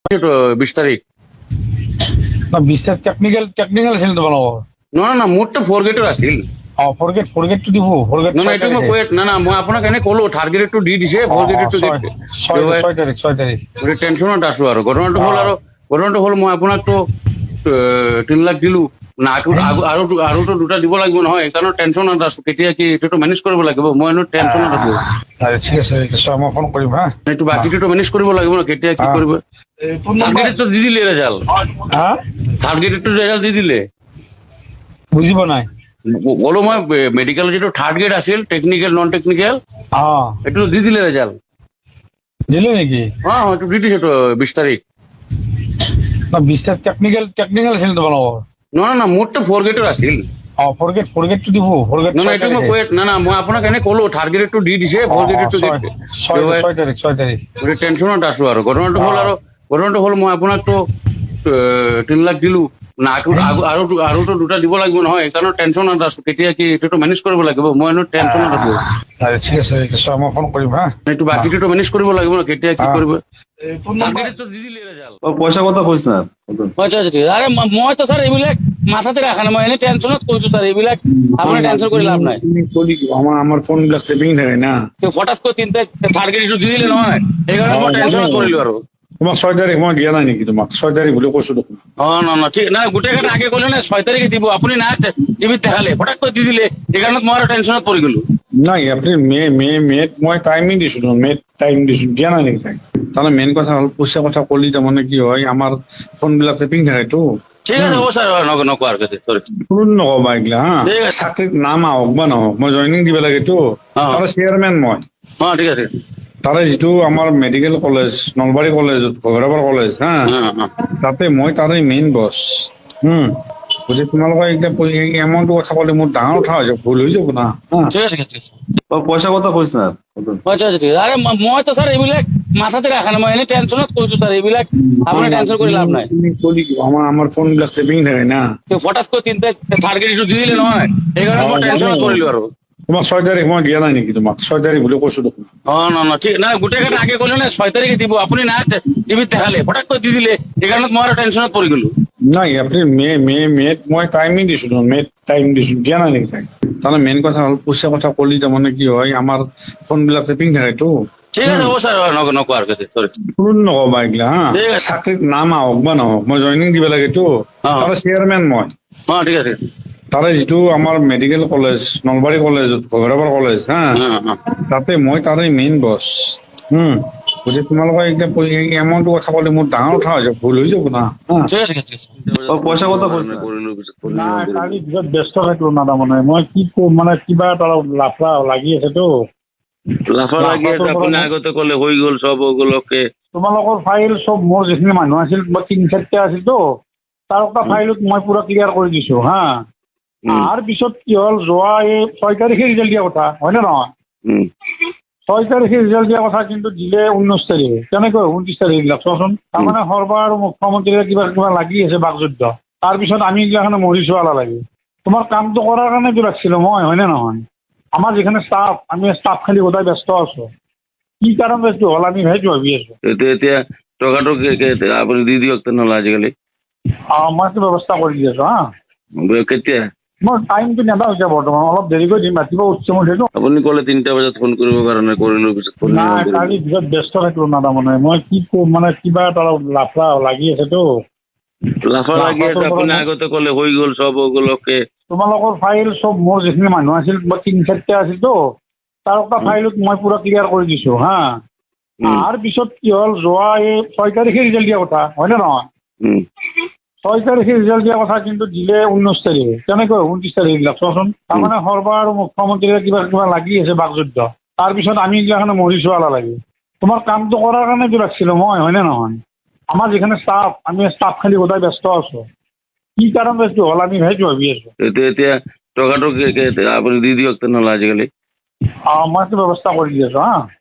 20 তাৰিখ না 20 তাৰিখ টেকনিক্যাল আছিল তোমালোকৰ না মোৰটো 4 গেটৰ আছিল ফৰগেটটো দিব ফৰগেট না এইটো মই কৈ না মই আপোনাক এনে ক'লো থাৰ্ড গ্ৰেডটো দি দিছে 4 গ্ৰেডটো 6 তাৰিখ টেনশ্যনত আছো আৰু ঘটনাটো হ'ল মই আপোনাক তো 3 লাখ দিলো না আৰু দুটা দিব লাগিব নহয় সেইকাৰণে টেনশ্যনত আছো কেতিয়া কি এইটো মেনেজ কৰিব লাগিব মই এনে টেনশ্যনত আছো ঠিক আছে মই ফোন কৰিম হা এইটো বাকিটো মেনেজ কৰিব লাগিব ন কেতিয়া কি কৰিব থাৰ্ড গ্ৰেডটো দি দিলে ৰেজাল্ট থাৰ্ড গ্ৰেডটো ৰেজাল্ট দি দিলে বুজিব নাই বলো মই মেডিকেল যেটো থাৰ্ড গ্ৰেড আছিল টেকনিক্যাল নন টেকনিক্যাল এইটো দি দিলে ৰেজাল্ট দিলে নেকি এইটো দি দিছে তো 20 তাৰিখ না 20 তাৰিখ টেকনিক্যাল আছিল তোমালোকৰ না মোৰটো 4 গেটৰ আছিল ফৰগেটটো দিব ফৰগেট না এইটো মই কৈ না মই আপোনাক এনে ক'লো থাৰ্ড গ্ৰেডটো দি দিছে 4 গ্ৰেডটো 6 তাৰিখ টেনশ্যনত আছো আৰু ঘটনাটো হ'ল মই আপোনাক তো 3 লাখ দিলো না আৰু দুটা দিব লাগিব নহয় সেইকাৰণে টেনশ্যনত আছো কেতিয়া কি এইটো মেনেজ কৰিব লাগিব মই এনে টেনশ্যনত আছো ঠিক আছে মই ফোন কৰিম হা এইটো বাকিটো মেনেজ কৰিব লাগিব ন কেতিয়া কি কৰিব থাৰ্ড গ্ৰেডটো দি দিলে ৰেজাল্ট পইচা কথা কৈছ না আচ্ছা ঠিক আৰে মই তো স্যাৰ এইবিলাক মাথাতে ৰাখা নাই মই এনে টেনশ্যনত কৈছো স্যাৰ এইবিলাক আপুনি টেনশ্যন কৰি লাভ নাই আমাৰ ফোন বিলাক চেভিং থাকে না তো ফটাস কৰে 3 তাৰিখ থাৰ্ড গ্ৰেডটো দি দিলে নহয় সেইকাৰণে মই টেনশ্যনত কৰিলো আৰু তোমাক 6 তাৰিখ মই দিয়া নাই নেকি তোমাক 6 তাৰিখ বুলি কৈছো দেখোন না ঠিক না গোটেই ঘাট আগে ক'লে না 6 তাৰিখে দিব আপুনি না টিভিত দেখালে ফটাক কৰি দি দিলে সেইকাৰণে মই আৰু টেনশ্যনত পৰি গলো নাই আপনি মেট মই টাইমিং দিছো টাইম দিছো দিয়া নাই নেকি তাহলে মেইন কথা হল পইচা কথা কলি তাৰমানে কি হয় আমাৰ ফোন বিলাক চেভিং থাকেতো ঠিক আছে হ'ব স্যাৰ নকোৱাৰ কথা সৰি শুন নকবা এইগিলা হা চাকৰিত নাম আহক বা নহওক মই জইনিং দিব লাগেতো তাৰে চেয়াৰমেন মই ঠিক আছে তাৰে যিটো আমাৰ মেডিকেল কলেজ নলবাৰী কলেজ ভগৰাবাৰ কলেজ হা তাতে মই তাৰে মেইন বছ বুজি তোমালোকে এতিয়া এমাউণ্টটো কথা ক'লে মোৰ ডাঙৰ কথা হৈ যাব ভুল হৈ যাব না ঠিক আছে পইচা কথা কৈছ না আচ্ছা ঠিক আৰে মই তো স্যাৰ এইবিলাক মাথাতে ৰাখা নাই মই এনে টেনশ্যনত কৈছো স্যাৰ এইবিলাক আপুনি টেনশ্যন কৰি লাভ নাই আমাৰ ফোন বিলাক চেভিং থাকে না তো ফটাস কৰে 3 তাৰিখ থাৰ্ড গ্ৰেডটো দি দিলে নহয় সেইকাৰণে মই টেনশ্যনত কৰিলো আৰু তোমাক 6 তাৰিখ মই দিয়া নাই নেকি তোমাক 6 তাৰিখ বুলি কৈছো দেখোন না ঠিক না গোটেই ঘাট আগে ক'লে না 6 তাৰিখে দিব আপুনি না টিভিত দেখালে ফটাক কৰি দি দিলে সেইকাৰণে মই আৰু টেনশ্যনত পৰি গলো নাই আপনি মই টাইমিং দিছো টাইম দিছো দিয়া নাই নেকি তাহলে মেইন কথা হল পইচা কথা কলি তাৰমানে কি হয় আমাৰ ফোন বিলাক চেভিং থাকেতো ঠিক আছে হ'ব স্যাৰ নকোৱাৰ কথা সৰি শুন নকবা এইগিলা হা চাকৰিত নাম আহক বা নহওক মই জইনিং দিব লাগেতো তাৰে চেয়াৰমেন মই ঠিক আছে তাৰে যিটো আমাৰ মেডিকেল কলেজ নলবাৰী কলেজ ভগৰাবাৰ কলেজ হা তাতে মই তাৰে মেইন বছ বুজি তোমালোকে এতিয়া এমাউণ্টটো কথা ক'লে মোৰ ডাঙৰ কথা হৈ যাব ভুল হৈ যাব না ঠিক আছে পইচা কথা কৈছ না কালি বিৰাট ব্যস্ত থাকিলো না তাৰমানে মই কি কম মানে কিবা এটা লাফৰা লাগি আছেতো লাফা লাগি আছে আপুনি আগতে ক'লে হৈ গ'ল সব ওগুলোকে তোমালোকৰ ফাইল চব মোৰ যিখিনি মানুহ আছিল 3-4টা আছিল তো তাৰ এটা ফাইলত মই পুৰা ক্লিয়াৰ কৰি দিছো হা তাৰ পিছত কি হ'ল যোৱা এই 6 তাৰিখে ৰিজাল্ট দিয়া কথা হয় নে নহয় 6 তাৰিখে ৰিজাল্ট দিয়া কথা কিন্তু দিলে 19 তাৰিখে কেনেকৈ 29 তাৰিখে দিলা চোৱাচোন তাৰমানে সৰ্বাৰ আৰু মুখ্যমন্ত্ৰীয়ে কিবা লাগি আছে বাকযুদ্ধ তাৰপিছত আমি এইগিলাখানে মৰি চোৱালা লাগে তোমাৰ কামটো কৰাৰ কাৰণে তো ৰাখিছিলো মই হয় নে নহয় আমাৰ যিখানে ষ্টাফ আমি ষ্টাফ খালি গোটাই ব্যস্ত আছো কি কাৰণ এইটো হ'ল আমি ভাবি আছো এতিয়া টকাটো আপুনি দি দিয়ক তেনেহ'লে আজিকালি মই ব্যৱস্থা কৰি দি আছো হা কেতিয়া মই টাইমটো নেদা হৈছে বৰ্তমান অলপ দেৰিকৈ দিম ৰাতিপুৱা উঠছে মই সেইটো আপুনি ক'লে 3টা বজাত ফোন কৰিবৰ কাৰণে কৰিলো পিছত নাই কালি বিৰাট ব্যস্ত থাকিলো না তাৰমানে মই কি কম মানে কিবা এটা লাফৰা লাগি আছেতো লাফা লাগি আছে আপুনি আগতে ক'লে হৈ গ'ল সব ওগুলোকে তোমালোকৰ ফাইল চব মোৰ যিখিনি মানুহ আছিল 3-4টা আছিল তো তাৰ এটা ফাইলত মই পুৰা ক্লিয়াৰ কৰি দিছো হা তাৰ পিছত কি হ'ল যোৱা এই 6 তাৰিখে ৰিজাল্ট দিয়া কথা হয় নে নহয় 6 তাৰিখে ৰিজাল্ট দিয়া কথা কিন্তু দিলে 19 তাৰিখে কেনেকৈ 29 তাৰিখে দিলা চোৱাচোন তাৰমানে সৰ্বাৰ আৰু মুখ্যমন্ত্ৰীয়ে কিবা লাগি আছে বাকযুদ্ধ তাৰপিছত আমি এইগিলাখানে মৰি চোৱালা লাগে তোমাৰ কামটো কৰাৰ কাৰণে তো ৰাখিছিলো মই হয় নে নহয় আমাৰ যিখানে ষ্টাফ আমি ষ্টাফ খালি গোটাই ব্যস্ত আছো কি কাৰণ এইটো হ'ল আমি ভাবি আছো এতিয়া টকাটো আপুনি দি দিয়ক তেনেহ'লে আজিকালি মই ব্যৱস্থা কৰি দি আছো হা